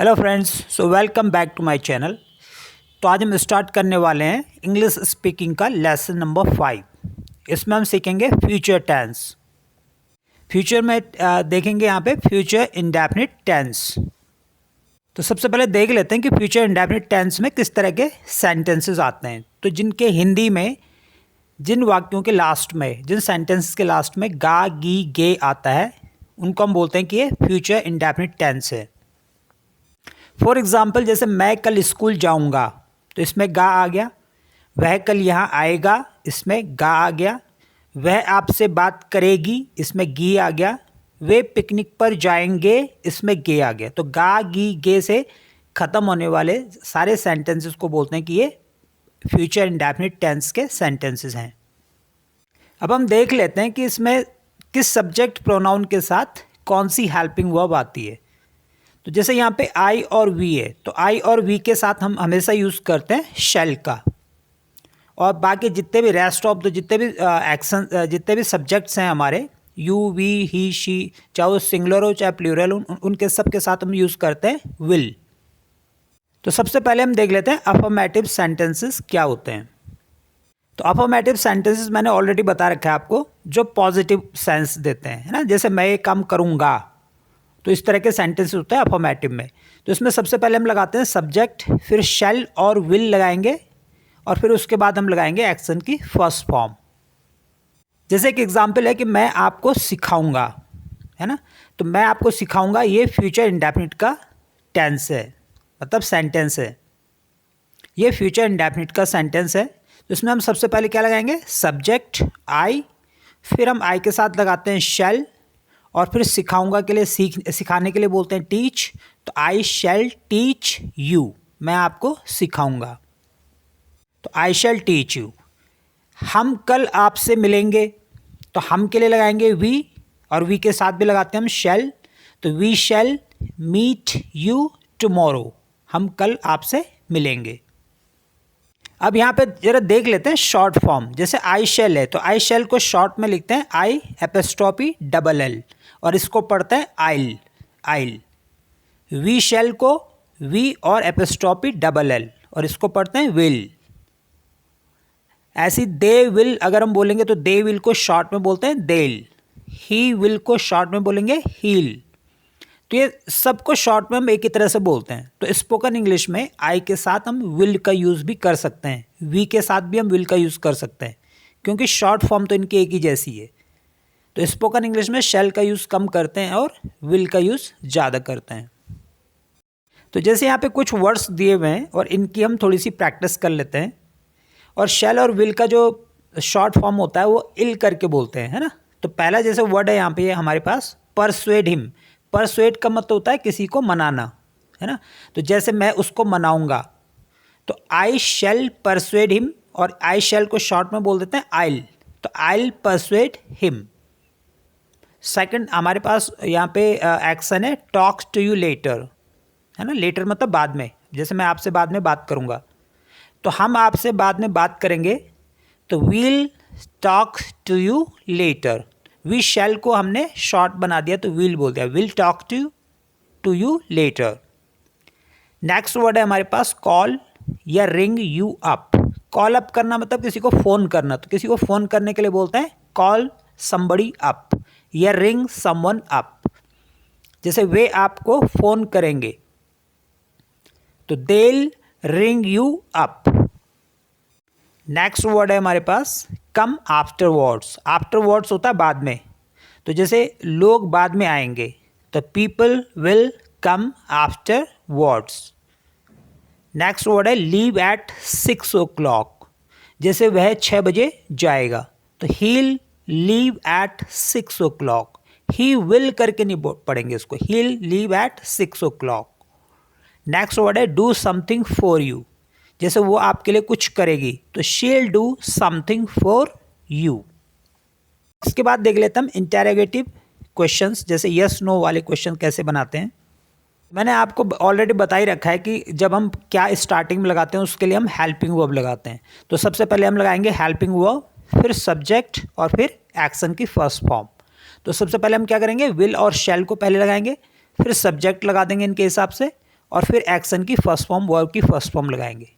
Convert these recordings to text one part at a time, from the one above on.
Hello friends, so welcome back to my channel. तो आज हम स्टार्ट करने वाले हैं इंग्लिश स्पीकिंग का लेसन नंबर 5। इसमें हम सीखेंगे फ्यूचर टेंस। फ्यूचर में देखेंगे यहाँ पे फ्यूचर इंडेफिनिट टेंस। तो सबसे पहले देख लेते हैं कि फ्यूचर इंडेफिनिट टेंस में किस तरह के सेंटेंसेस आते हैं। तो जिनके हिंदी में जिन वाक्यों के लास्ट में, जिन सेंटेंसेस के लास्ट में गा गी गे आता है, उनको हम बोलते हैं कि ये फ्यूचर इंडेफिनिट टेंस है। फॉर एग्ज़ाम्पल, जैसे मैं कल स्कूल जाऊंगा, तो इसमें गा आ गया। वह कल यहाँ आएगा, इसमें गा आ गया। वह आपसे बात करेगी, इसमें गी आ गया। वे पिकनिक पर जाएंगे, इसमें गे आ गया। तो गा गी गे से ख़त्म होने वाले सारे सेंटेंसेस को बोलते हैं कि ये फ्यूचर इंडेफिनिट टेंस के सेंटेंसेस हैं। अब हम देख लेते हैं कि इसमें किस सब्जेक्ट प्रोनाउन के साथ कौन सी हेल्पिंग वर्ब आती है। तो जैसे यहाँ पे आई और वी है, तो आई और वी के साथ हम हमेशा यूज़ करते हैं शैल का। और बाकी जितने भी रेस्ट ऑफ द जितने भी एक्शन जितने भी सब्जेक्ट्स हैं हमारे, यू वी ही शी, चाहे वो सिंगुलर हो चाहे प्लूरल, उनके सब के साथ हम यूज़ करते हैं विल। तो सबसे पहले हम देख लेते हैं अफर्मेटिव सेंटेंसेस क्या होते हैं। तो अफर्मेटिव सेंटेंसेस मैंने ऑलरेडी बता रखा है आपको, जो पॉजिटिव सेंस देते हैं, है ना। जैसे मैं ये काम करूँगा, तो इस तरह के सेंटेंसेस होते हैं अफर्मेटिव में। तो इसमें सबसे पहले हम लगाते हैं सब्जेक्ट, फिर शैल और विल लगाएंगे, और फिर उसके बाद हम लगाएंगे एक्शन की फर्स्ट फॉर्म। जैसे एक एग्जांपल है कि मैं आपको सिखाऊंगा, है ना। तो मैं आपको सिखाऊंगा, ये फ्यूचर इंडेफिनिट का टेंस है, मतलब सेंटेंस है। ये फ्यूचर इंडेफिनिट का सेंटेंस है। तो इसमें हम सबसे पहले क्या लगाएंगे, सब्जेक्ट आई, फिर हम आई के साथ लगाते हैं शैल, और फिर सिखाऊंगा के लिए सिखाने के लिए बोलते हैं टीच। तो आई शैल टीच यू, मैं आपको सिखाऊंगा। तो आई शैल टीच यू। हम कल आपसे मिलेंगे, तो हम के लिए लगाएंगे वी, और वी के साथ भी लगाते हैं हम शैल। तो we shall meet you tomorrow, हम कल आपसे मिलेंगे। अब यहाँ पे जरा देख लेते हैं शॉर्ट फॉर्म। जैसे आई शैल है, तो आई शैल को शॉर्ट में लिखते हैं आई एपोस्ट्रोफी डबल एल, और इसको पढ़ते हैं आइल, आइल। वी शैल को वी और एपोस्ट्रोफी डबल एल, और इसको पढ़ते हैं विल। ऐसी दे विल अगर हम बोलेंगे, तो दे विल को शॉर्ट में बोलते हैं देल। ही विल को शॉर्ट में बोलेंगे हील। तो ये सबको शॉर्ट में हम एक ही तरह से बोलते हैं। तो स्पोकन इंग्लिश में आई के साथ हम विल का यूज़ भी कर सकते हैं, वी के साथ भी हम विल का यूज़ कर सकते हैं, क्योंकि शॉर्ट फॉर्म तो इनकी एक ही जैसी है। तो स्पोकन इंग्लिश में शैल का यूज़ कम करते हैं और विल का यूज़ ज़्यादा करते हैं। तो जैसे यहाँ पे कुछ वर्ड्स दिए हुए हैं, और इनकी हम थोड़ी सी प्रैक्टिस कर लेते हैं। और शैल और विल का जो शॉर्ट फॉर्म होता है वो इल करके बोलते हैं, है ना। तो पहला जैसे वर्ड है यहाँ पे हमारे पास परसुएड हिम। परसुएड का मतलब होता है किसी को मनाना, है ना। तो जैसे मैं उसको मनाऊंगा, तो आई शैल परसुएड हिम, और आई शैल को शॉर्ट में बोल देते हैं आइल। तो आइल परसुएड हिम। सेकंड हमारे पास यहाँ पे एक्शन है टॉक टू यू लेटर, है ना। लेटर मतलब बाद में, जैसे मैं आपसे बाद में बात करूँगा, तो हम आपसे बाद में बात करेंगे, तो we'll talk to you later. We shall को हमने शॉर्ट बना दिया, तो विल बोल दिया, will talk to you later. Next word है हमारे पास कॉल या ring you up. Call up करना मतलब किसी को फ़ोन करना, तो किसी को फ़ोन करने के लिए बोलते हैं कॉल समबडी अप या रिंग समवन अप। जैसे वे आपको फ़ोन करेंगे, तो they'll ring you up. Next word है हमारे पास come afterwards. Afterwards होता है बाद में। तो जैसे लोग बाद में आएंगे, तो people will come afterwards. Next word है लीव एट 6 o'clock। जैसे वह 6 बजे जाएगा, तो he'll leave at 6 o'clock। He will करके नहीं पढ़ेंगे इसको, he'll leave at 6 o'clock। Next word है डू समथिंग फॉर यू। जैसे वो आपके लिए कुछ करेगी, तो शील डू समथिंग फॉर यू। इसके बाद देख लेते हैं हम इंटेरोगेटिव क्वेश्चंस, जैसे यस नो वाले क्वेश्चन कैसे बनाते हैं। मैंने आपको ऑलरेडी बता ही रखा है कि जब हम क्या स्टार्टिंग में लगाते हैं, उसके लिए हम हेल्पिंग वर्ब लगाते हैं। तो सबसे पहले हम लगाएंगे हेल्पिंग वर्ब, फिर सब्जेक्ट, और फिर एक्शन की फर्स्ट फॉर्म। तो सबसे पहले हम क्या करेंगे, विल और शैल को पहले लगाएंगे, फिर सब्जेक्ट लगा देंगे इनके हिसाब से, और फिर एक्शन की फर्स्ट फॉर्म, वर्ब की फर्स्ट फॉर्म लगाएंगे।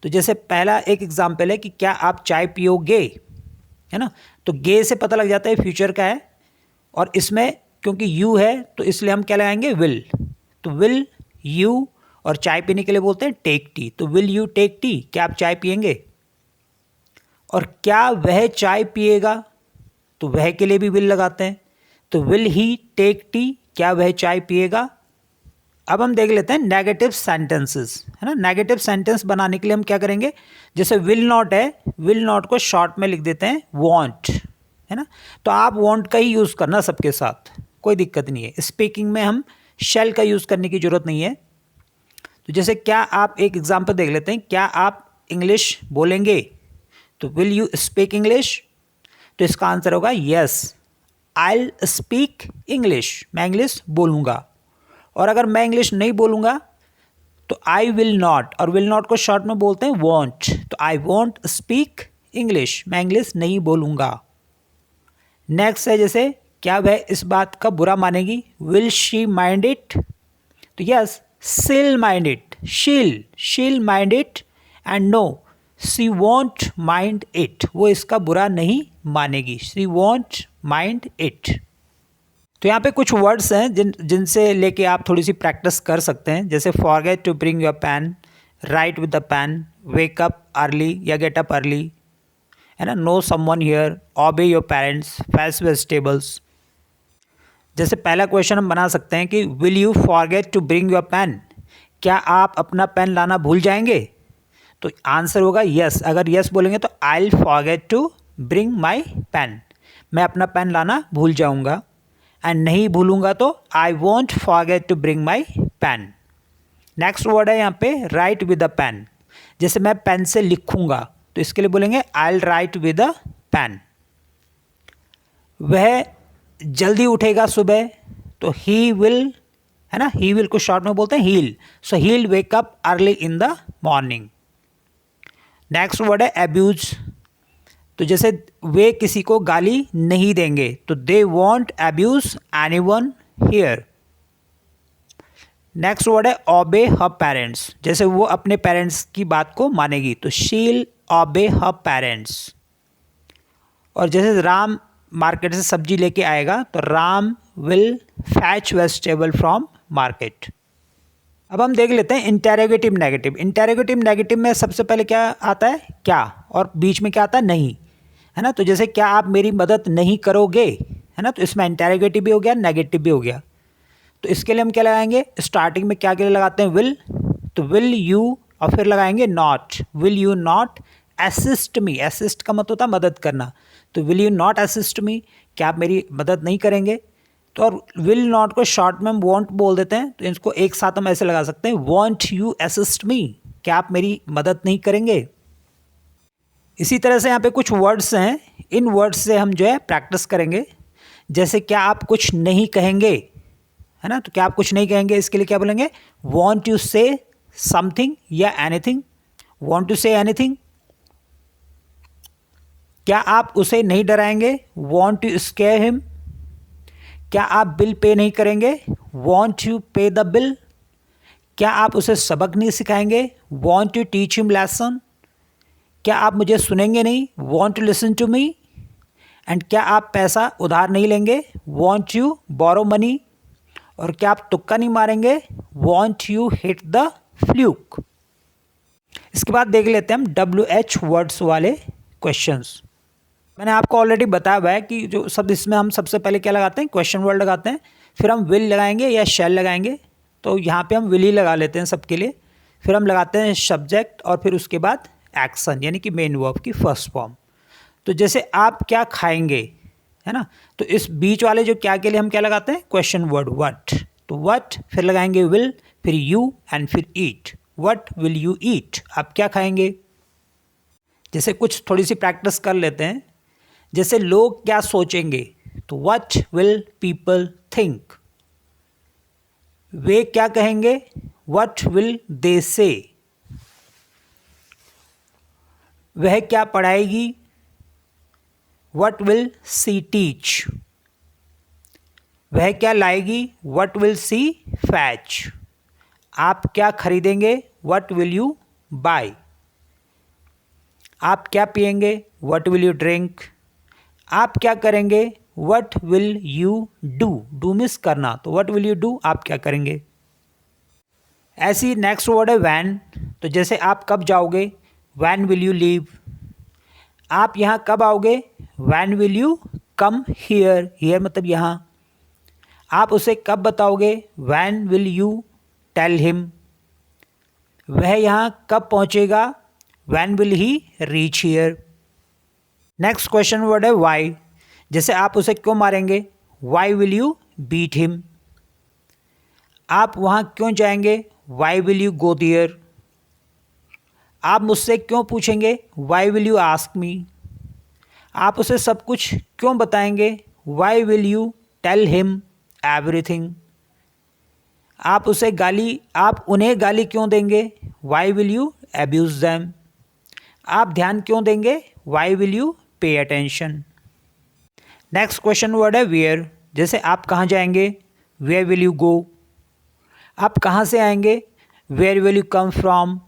तो जैसे पहला एक एग्जाम्पल है कि क्या आप चाय पियोगे, है ना, तो गे से पता लग जाता है फ्यूचर का है, और इसमें क्योंकि यू है तो इसलिए हम क्या लगाएंगे, विल। तो विल यू, और चाय पीने के लिए बोलते हैं टेक टी, तो विल यू टेक टी, क्या आप चाय पियेंगे। और क्या वह चाय पिएगा, तो वह के लिए भी विल लगाते हैं, तो विल ही टेक टी, क्या वह चाय पिएगा। अब हम देख लेते हैं नेगेटिव सेंटेंसेस, है ना। नेगेटिव सेंटेंस बनाने के लिए हम क्या करेंगे, जैसे विल नॉट है, विल नॉट को शॉर्ट में लिख देते हैं वॉन्ट, है ना। तो आप वॉन्ट का ही यूज़ करना सबके साथ, कोई दिक्कत नहीं है। स्पीकिंग में हम शैल का यूज़ करने की ज़रूरत नहीं है। तो जैसे क्या आप, एक एग्जाम्पल देख लेते हैं, क्या आप इंग्लिश बोलेंगे, तो विल यू स्पीक इंग्लिश, तो इसका आंसर होगा yes, I will speak English, मैं इंग्लिश बोलूँगा। और अगर मैं इंग्लिश नहीं बोलूँगा तो आई विल नॉट, और विल नॉट को शॉर्ट में बोलते हैं वॉन्ट, तो आई वॉन्ट स्पीक इंग्लिश, मैं इंग्लिश नहीं बोलूँगा। नेक्स्ट है जैसे क्या वह इस बात का बुरा मानेगी, विल शी माइंड इट, तो yes she'll mind it, she'll mind it, and no she won't mind it, वो इसका बुरा नहीं मानेगी, शी वॉन्ट माइंड इट। तो यहाँ पे कुछ वर्ड्स हैं जिनसे लेके आप थोड़ी सी प्रैक्टिस कर सकते हैं, जैसे forget to bring your pen, write with the pen, wake up early या गेट अप अर्ली, है ना, know someone here, obey your parents, fetch vegetables. जैसे पहला क्वेश्चन हम बना सकते हैं कि will you forget to bring your pen, क्या आप अपना पेन लाना भूल जाएंगे, तो आंसर होगा यस। अगर यस बोलेंगे तो I will forget to bring my pen, मैं अपना पेन लाना भूल जाऊँगा। एंड नहीं भूलूंगा तो I won't forget to bring my pen. Next word है यहाँ पे राइट विद अ पेन, जैसे मैं पेन से लिखूंगा तो इसके लिए बोलेंगे I will write with a pen. वह जल्दी उठेगा सुबह, तो ही विल, है ना, ही विल को शॉर्ट में बोलते हैं he'll, so he will wake up early in the morning. Next word है अब्यूज, तो जैसे वे किसी को गाली नहीं देंगे, तो they won't abuse anyone here. Next word है ऑबे हर पेरेंट्स, जैसे वो अपने पेरेंट्स की बात को मानेगी, तो शील ऑबे हर पेरेंट्स। और जैसे राम मार्केट से सब्जी लेके आएगा, तो Ram will fetch vegetable from market. अब हम देख लेते हैं इंटेरोगेटिव नेगेटिव। इंटेरोगेटिव नेगेटिव में सबसे पहले क्या आता है, क्या, और बीच में क्या आता है, नहीं, है ना। तो जैसे क्या आप मेरी मदद नहीं करोगे, है ना, तो इसमें इंटेरोगेटिव भी हो गया, नेगेटिव भी हो गया। तो इसके लिए हम क्या लगाएंगे, स्टार्टिंग में क्या के लिए लगाते हैं, विल, तो विल यू, और फिर लगाएंगे not, will you not assist me, assist का मतलब होता है मदद करना, तो विल यू नॉट असिस्ट मी, क्या आप मेरी मदद नहीं करेंगे। तो और विल नॉट को शॉर्ट में हम वॉन्ट बोल देते हैं, तो इसको एक साथ हम ऐसे लगा सकते हैं, वॉन्ट यू असिस्ट मी, क्या आप मेरी मदद नहीं करेंगे। इसी तरह से यहाँ पे कुछ वर्ड्स हैं, इन वर्ड्स से हम जो है प्रैक्टिस करेंगे। जैसे क्या आप कुछ नहीं कहेंगे, है ना, तो क्या आप कुछ नहीं कहेंगे, इसके लिए क्या बोलेंगे, वॉन्ट यू से समथिंग या anything, won't to say anything. क्या आप उसे नहीं डराएंगे, वॉन्ट टू स्केयर हिम। क्या आप बिल पे नहीं करेंगे, won't you pay the bill. क्या आप उसे सबक नहीं सिखाएंगे, won't to teach him lesson. क्या आप मुझे सुनेंगे नहीं, won't to listen to me. And क्या आप पैसा उधार नहीं लेंगे, वॉन्ट यू बोरो मनी। और क्या आप तुक्का नहीं मारेंगे, want you hit the fluke. इसके बाद देख लेते हैं हम WH वर्ड्स वाले क्वेश्चंस। मैंने आपको ऑलरेडी बताया हुआ है कि जो सब इसमें हम सबसे पहले क्या लगाते हैं, क्वेश्चन वर्ड लगाते हैं, फिर हम विल लगाएंगे या शैल लगाएंगे। तो यहाँ पे हम विल ही लगा लेते हैं सबके लिए, फिर हम लगाते हैं सब्जेक्ट, और फिर उसके बाद एक्शन यानी कि मेन वर्ब की फर्स्ट फॉर्म। तो जैसे आप क्या खाएंगे, है ना, तो इस बीच वाले जो क्या के लिए हम क्या लगाते हैं, क्वेश्चन वर्ड व्हाट। तो व्हाट, फिर लगाएंगे विल, फिर यू, एंड फिर ईट। व्हाट विल यू ईट, आप क्या खाएंगे। जैसे कुछ थोड़ी सी प्रैक्टिस कर लेते हैं, जैसे लोग क्या सोचेंगे, तो व्हाट विल पीपल थिंक। वे क्या कहेंगे, व्हाट विल दे से। वह क्या पढ़ाएगी, व्हाट विल सी टीच। वह क्या लाएगी, व्हाट विल सी फैच। आप क्या खरीदेंगे, व्हाट विल यू बाय। आप क्या पिएंगे, व्हाट विल यू ड्रिंक। आप क्या करेंगे, what will you do. Do miss करना, तो व्हाट विल यू डू, आप क्या करेंगे। ऐसी नेक्स्ट वर्ड है वैन, तो जैसे आप कब जाओगे, वैन विल यू लीव। आप यहाँ कब आओगे, when will you come here. Here मतलब यहाँ। आप उसे कब बताओगे, when will you tell him. वह यहाँ कब पहुँचेगा, when will he reach here. Next question word है वाई, जैसे आप उसे क्यों मारेंगे, why will you beat him. आप वहाँ क्यों जाएंगे, why will you go there. आप मुझसे क्यों पूछेंगे, why will you ask me. आप उसे सब कुछ क्यों बताएंगे, Y will you tell him everything. आप उन्हें गाली क्यों देंगे, why will you abuse them. आप ध्यान क्यों देंगे, why will you pay attention. Next question word है वेयर, जैसे आप कहाँ जाएंगे, वेयर विल यू गो। आप कहाँ से आएंगे, where will you come from.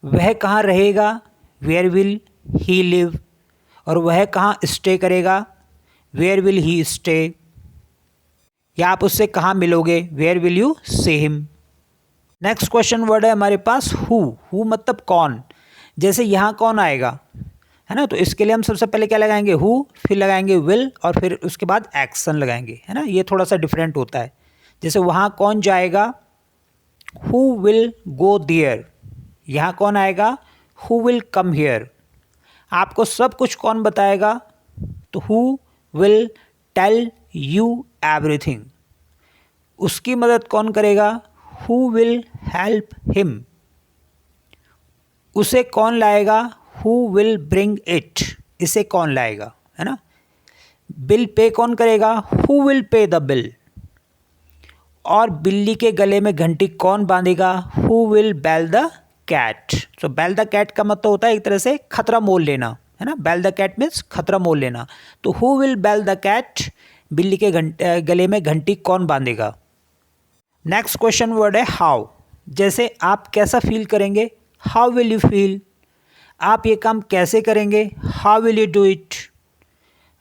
वह कहाँ रहेगा, वेयर विल ही लिव। और वह कहाँ स्टे करेगा, वेयर विल ही स्टे। या आप उससे कहाँ मिलोगे, where will you see him. Next question word है हमारे पास हु मतलब कौन। जैसे यहाँ कौन आएगा, है ना, तो इसके लिए हम सबसे पहले क्या लगाएंगे, हु, फिर लगाएंगे विल, और फिर उसके बाद एक्शन लगाएंगे, है ना। ये थोड़ा सा डिफरेंट होता है। जैसे वहाँ कौन जाएगा, हु विल गो देयर। यहाँ कौन आएगा, हु विल कम हियर। आपको सब कुछ कौन बताएगा, तो who will tell you everything. उसकी मदद कौन करेगा, हु विल हेल्प हिम। उसे कौन लाएगा, हु विल ब्रिंग इट। इसे कौन लाएगा, है ना। बिल पे कौन करेगा, who will pay the bill. और बिल्ली के गले में घंटी कौन बांधेगा, who will bell the cat. तो बेल द कैट का मतलब होता है एक तरह से खतरा मोल लेना, है ना। बेल द कैट मीन्स खतरा मोल लेना। तो who will bell the cat, बिल्ली के गले में घंटी कौन बांधेगा। नेक्स्ट क्वेश्चन वर्ड है हाउ, जैसे आप कैसा फील करेंगे, हाउ विल यू फील। आप ये काम कैसे करेंगे, how will you do it.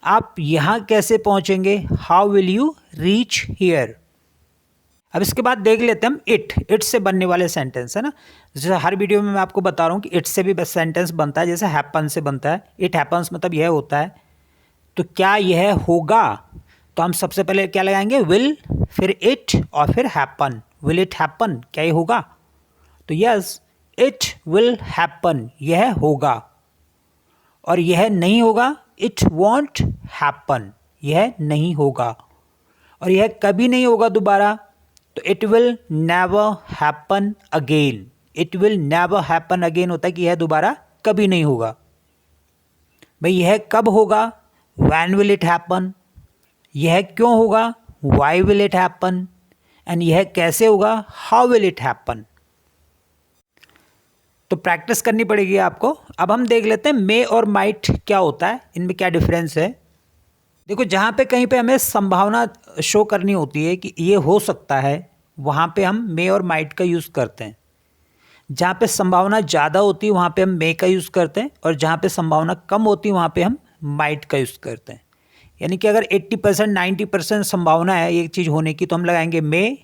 आप यहाँ कैसे पहुँचेंगे, how will you reach here. अब इसके बाद देख लेते हैं हम इट से बनने वाले सेंटेंस, है ना। जैसे हर वीडियो में मैं आपको बता रहा हूँ कि इट से भी बस सेंटेंस बनता है, जैसे हैपन से बनता है। इट हैपन्स मतलब यह होता है। तो क्या यह होगा, तो हम सबसे पहले क्या लगाएंगे, विल, फिर इट और फिर हैपन। विल इट हैपन, क्या ये होगा, तो यस इट विल हैपन, यह होगा। और यह नहीं होगा, इट वॉन्ट हैपन, यह नहीं होगा। और यह कभी नहीं होगा दोबारा, तो it will never happen again. It will never happen again होता है कि यह दोबारा कभी नहीं होगा। भाई यह कब होगा, व्हेन विल इट हैपन। यह क्यों होगा, why will it happen. And यह कैसे होगा, हाउ विल इट हैपन। तो प्रैक्टिस करनी पड़ेगी आपको। अब हम देख लेते हैं मे और माइट क्या होता है, इनमें क्या डिफरेंस है। देखो जहाँ पे कहीं पे हमें संभावना शो करनी होती है कि ये हो सकता है, वहाँ पे हम मे और माइट का यूज़ करते हैं। जहाँ पे संभावना ज़्यादा होती है वहाँ पे हम मे का यूज़ करते हैं, और जहाँ पे संभावना कम होती है वहाँ पे हम माइट का यूज़ करते हैं। यानी कि अगर 80% 90% संभावना है एक चीज़ होने की तो हम लगाएंगे मे,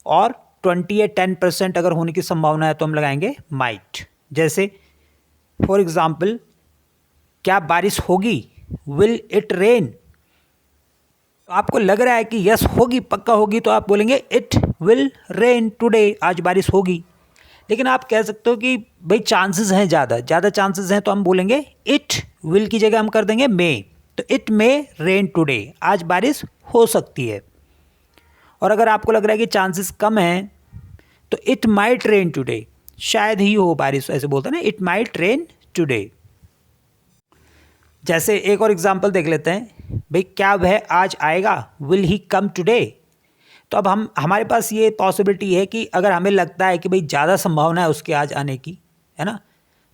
और 20 या 10% अगर होने की संभावना है तो हम लगाएंगे माइट। जैसे फॉर एग्ज़ाम्पल, क्या बारिश होगी, विल इट रेन। तो आपको लग रहा है कि यस होगी, पक्का होगी, तो आप बोलेंगे इट विल रेन टुडे, आज बारिश होगी। लेकिन आप कह सकते हो कि भाई चांसेस हैं, ज़्यादा चांसेस हैं, तो हम बोलेंगे इट विल की जगह हम कर देंगे मे। तो इट मे रेन टुडे, आज बारिश हो सकती है। और अगर आपको लग रहा है कि चांसेस कम हैं तो इट माइट रेन टुडे, शायद ही हो बारिश, ऐसे बोलते हैं ना, इट माइट रेन टुडे। जैसे एक और एग्जांपल देख लेते हैं, भाई क्या वह आज आएगा, विल ही कम टुडे। तो अब हमारे पास ये पॉसिबिलिटी है कि अगर हमें लगता है कि भाई ज़्यादा संभावना है उसके आज आने की, है ना,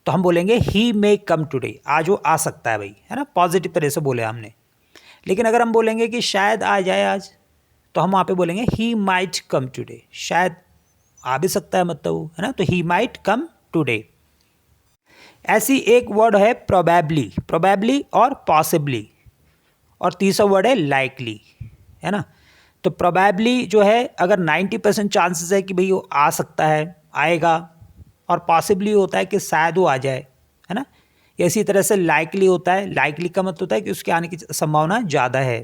तो हम बोलेंगे ही मे कम टुडे, आज वो आ सकता है भाई, है ना, पॉजिटिव तरह से बोले हमने। लेकिन अगर हम बोलेंगे कि शायद आ जाए आज, तो हम वहाँ पे बोलेंगे ही माइट कम टुडे, शायद आ भी सकता है मतलब वो, है ना। तो ही माइट कम टुडे। ऐसी एक वर्ड है प्रोबेबली, प्रोबेबली और पॉसिबली, और तीसरा वर्ड है लाइकली, है ना। तो प्रोबेबली जो है अगर 90% चांसेस है कि भाई वो आ सकता है, आएगा, और पॉसिबली होता है कि शायद वो आ जाए, है ना। इसी तरह से लाइकली होता है, लाइकली का मतलब होता है कि उसके आने की संभावना ज़्यादा है।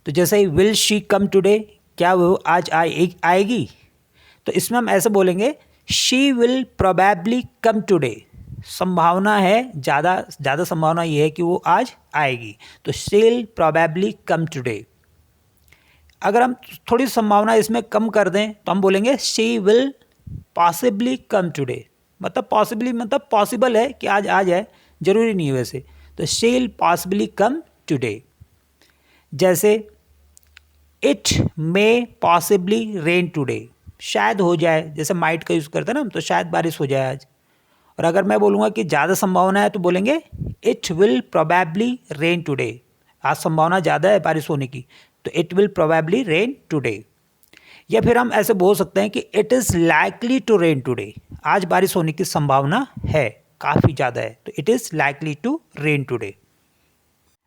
तो जैसे he will she come today, क्या वो आज आएगी, तो इसमें हम ऐसे बोलेंगे she will probably come today. संभावना है, ज़्यादा संभावना ये है कि वो आज आएगी, तो she will probably come today. अगर हम थोड़ी संभावना इसमें कम कर दें तो हम बोलेंगे she will possibly come today. मतलब पॉसिबली मतलब पॉसिबल है कि आज आ जाए, जरूरी नहीं है वैसे। तो she will possibly come today. जैसे it may possibly rain today, शायद हो जाए, जैसे माइट का यूज़ करते हैं ना हम, तो शायद बारिश हो जाए आज। और अगर मैं बोलूँगा कि ज़्यादा संभावना है तो बोलेंगे it will probably rain today. आज संभावना ज़्यादा है बारिश होने की, तो it will probably rain today. या फिर हम ऐसे बोल सकते हैं कि it is likely to rain today, आज बारिश होने की संभावना है, काफ़ी ज़्यादा है, तो it is likely to rain today.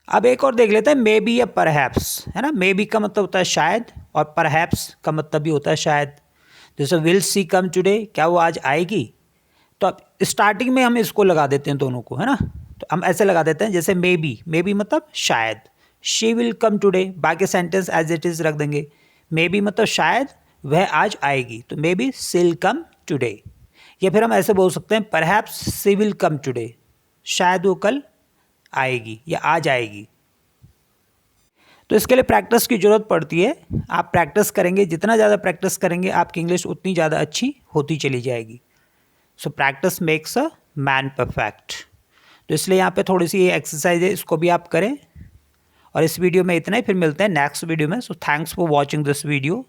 अब एक और देख लेते हैं मे बी या परहैप्स, है ना। मे बी का मतलब होता है शायद, और परहैप्स का मतलब भी होता है शायद। जैसे विल सी कम टुडे, क्या वो आज आएगी। तो अब स्टार्टिंग में हम इसको लगा देते हैं दोनों को, है ना। तो हम ऐसे लगा देते हैं जैसे मे बी मतलब शायद, शी विल कम टुडे, बाकी सेंटेंस एज इट इज़ रख देंगे। मे बी मतलब शायद वह आज आएगी, तो maybe she will come today. या फिर हम ऐसे बोल सकते हैं perhaps she will come today, शायद वो कल आएगी या आज आएगी। तो इसके लिए प्रैक्टिस की ज़रूरत पड़ती है। आप प्रैक्टिस करेंगे, जितना ज़्यादा प्रैक्टिस करेंगे आपकी इंग्लिश उतनी ज़्यादा अच्छी होती चली जाएगी। So practice makes a man perfect. तो इसलिए यहाँ पे थोड़ी सी ये एक्सरसाइज है, इसको भी आप करें। और इस वीडियो में इतना ही, फिर मिलते हैं नेक्स्ट वीडियो में। So thanks for watching this video.